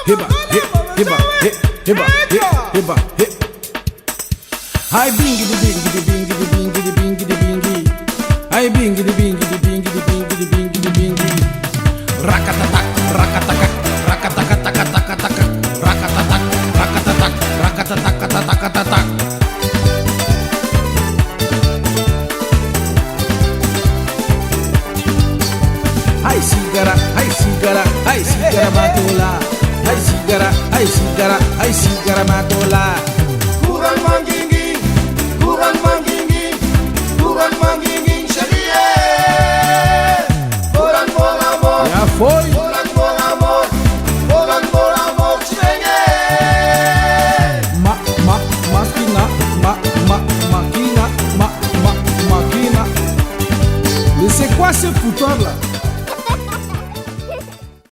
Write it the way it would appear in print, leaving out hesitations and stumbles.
heba, heba, heba, heba, heba. Hi bingidi bingidi bingidi bingidi bingidi bingi. Hi bingidi bingidi bingidi bingidi bingidi bingi. Rakatatak, rakatatak, rakatakatakatakatak, rakatatak, rakatatak, rakatatakatakatak. Hai sigara, hai sigara, hai sigara matola. Hai sigara, hai sigara, hai sigara matola. Kurang manggingi, kurang manggingi, kurang manggingi sharia. Orang por amor, Ya foi. orang por amor, orang por amor chimenge. Máquina, máquina, máquina. Mais c'est quoi ce foutoir là?